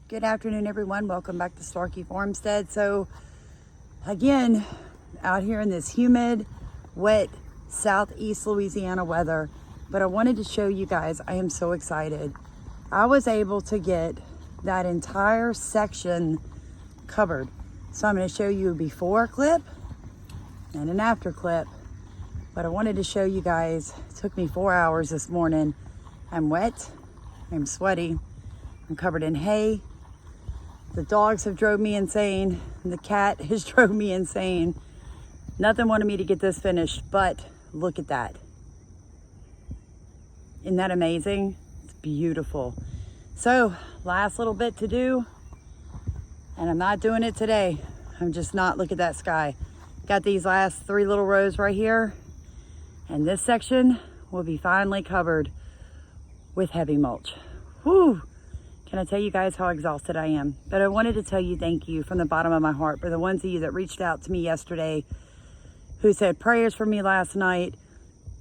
Good afternoon, everyone. Welcome back to Starkey Farmstead. So again, out here in this humid, wet, southeast Louisiana weather, but I wanted to show you guys, I am so excited. I was able to get that entire section covered. So I'm going to show you a before clip and an after clip, but I wanted to show you guys, it took me 4 hours this morning. I'm wet, I'm sweaty, I'm covered in hay. The dogs have drove me insane. The cat has drove me insane. Nothing wanted me to get this finished, but look at that. Isn't that amazing? It's beautiful. So, last little bit to do, and I'm not doing it today. I'm just not, look at that sky. Got these last 3 little rows right here, and this section will be finally covered with heavy mulch. Whew. Can I tell you guys how exhausted I am? But I wanted to tell you thank you from the bottom of my heart for the ones of you that reached out to me yesterday who said prayers for me last night.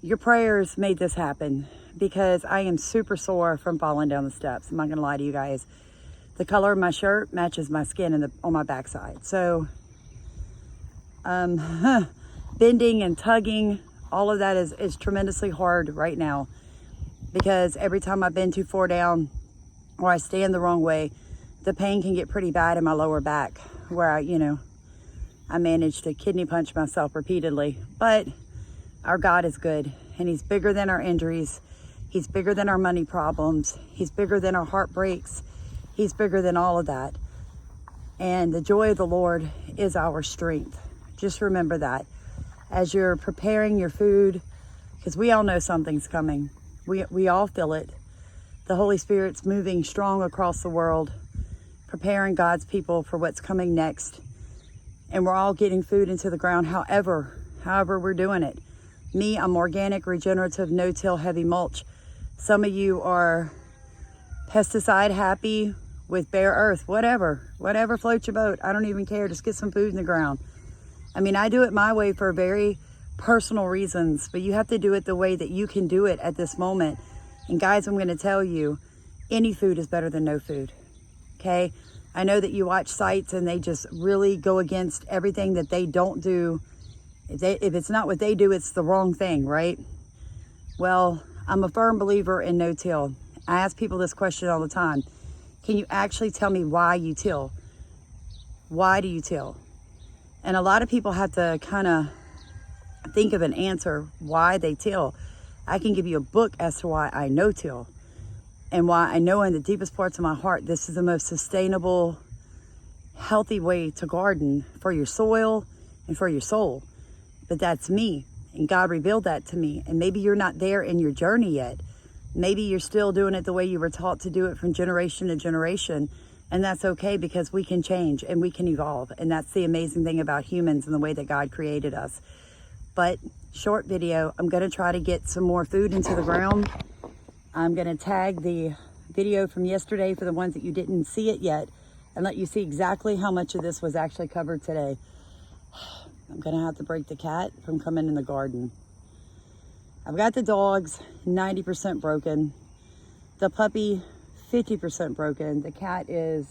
Your prayers made this happen because I am super sore from falling down the steps. I'm not gonna lie to you guys. The color of my shirt matches my skin on my backside. So bending and tugging, all of that is tremendously hard right now because every time I bend too far down or I stand the wrong way, the pain can get pretty bad in my lower back where I managed to kidney punch myself repeatedly. But our God is good, and He's bigger than our injuries. He's bigger than our money problems. He's bigger than our heartbreaks. He's bigger than all of that. And the joy of the Lord is our strength. Just remember that as you're preparing your food, because we all know something's coming. We all feel it. The Holy Spirit's moving strong across the world, preparing God's people for what's coming next. And we're all getting food into the ground however we're doing it. Me, I'm organic, regenerative, no-till, heavy mulch. Some of you are pesticide happy with bare earth, whatever floats your boat. I don't even care, just get some food in the ground. I mean, I do it my way for very personal reasons, but you have to do it the way that you can do it at this moment. And guys, I'm going to tell you, any food is better than no food, okay? I know that you watch sites and they just really go against everything that they don't do. If it's not what they do, it's the wrong thing, right? Well, I'm a firm believer in no-till. I ask people this question all the time. Can you actually tell me why you till? Why do you till? And a lot of people have to kind of think of an answer why they till. I can give you a book as to why I no-till and why I know in the deepest parts of my heart this is the most sustainable, healthy way to garden for your soil and for your soul. But that's me, and God revealed that to me. And maybe you're not there in your journey yet. Maybe you're still doing it the way you were taught to do it from generation to generation, and that's okay because we can change and we can evolve. And that's the amazing thing about humans and the way that God created us. But short video, I'm going to try to get some more food into the ground. I'm going to tag the video from yesterday for the ones that you didn't see it yet and let you see exactly how much of this was actually covered today. I'm going to have to break the cat from coming in the garden. I've got the dogs 90% broken. The puppy 50% broken. The cat is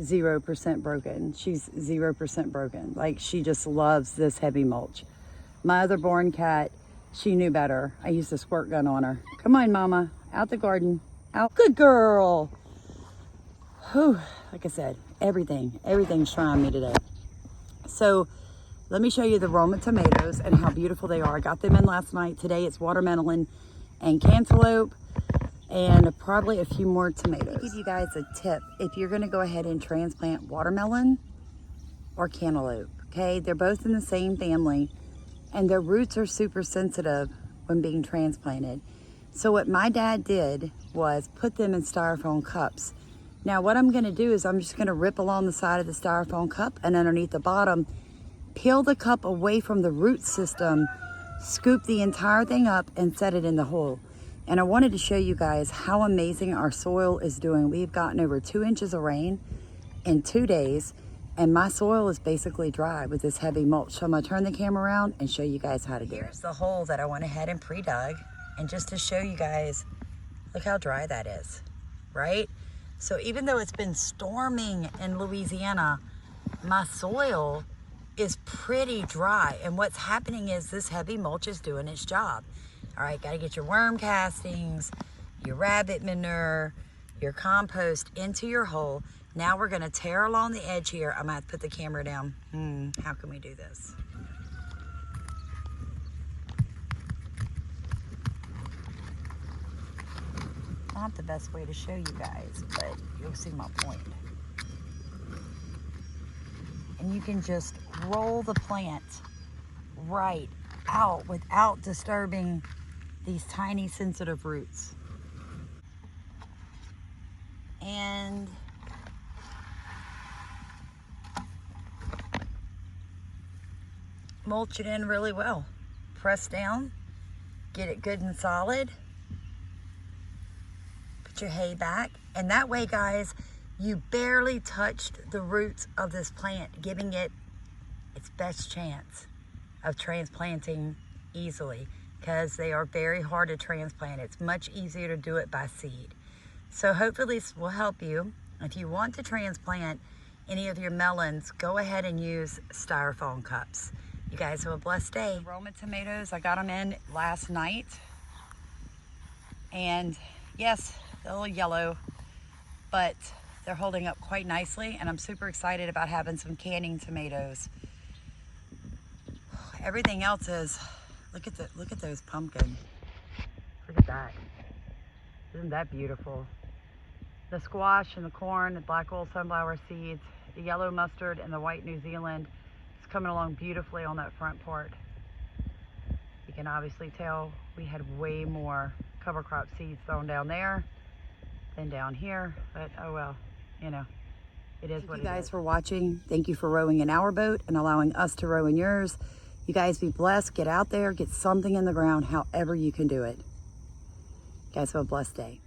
0% broken. She's 0% broken. Like, she just loves this heavy mulch. My other born cat, she knew better. I used a squirt gun on her. Come on, mama, out the garden, out. Good girl. Whew. Like I said, everything's trying me today. So let me show you the Roma tomatoes and how beautiful they are. I got them in last night. Today it's watermelon and cantaloupe and probably a few more tomatoes. I'll give you guys a tip. If you're gonna go ahead and transplant watermelon or cantaloupe, okay? They're both in the same family. And their roots are super sensitive when being transplanted. So what my dad did was put them in styrofoam cups. Now what I'm gonna do is I'm just gonna rip along the side of the styrofoam cup and underneath the bottom, peel the cup away from the root system, scoop the entire thing up and set it in the hole. And I wanted to show you guys how amazing our soil is doing. We've gotten over 2 inches of rain in 2 days. And my soil is basically dry with this heavy mulch. So I'm gonna turn the camera around and show you guys how to do it. Here's the hole that I went ahead and pre-dug. And just to show you guys, look how dry that is, right? So even though it's been storming in Louisiana, my soil is pretty dry. And what's happening is this heavy mulch is doing its job. All right, gotta get your worm castings, your rabbit manure, your compost into your hole. Now we're gonna tear along the edge here. I'm gonna have to put the camera down. How can we do this? Not the best way to show you guys, but you'll see my point. And you can just roll the plant right out without disturbing these tiny sensitive roots. And mulch it in really well. Press down, get it good and solid. Put your hay back. And that way, guys, you barely touched the roots of this plant, giving it its best chance of transplanting easily, because they are very hard to transplant. It's much easier to do it by seed. So hopefully this will help you. If you want to transplant any of your melons, go ahead and use styrofoam cups. You guys have a blessed day. Roma tomatoes, I got them in last night. And yes, they're a little yellow, but they're holding up quite nicely, and I'm super excited about having some canning tomatoes. Everything else is, look at those pumpkins. Look at that. Isn't that beautiful? The squash and the corn, the black old sunflower seeds, the yellow mustard and the white New Zealand is coming along beautifully on that front part. You can obviously tell we had way more cover crop seeds thrown down there than down here, but oh well, you know, it is what it is. Thank you guys for watching. Thank you for rowing in our boat and allowing us to row in yours. You guys be blessed. Get out there, get something in the ground, however you can do it. You guys have a blessed day.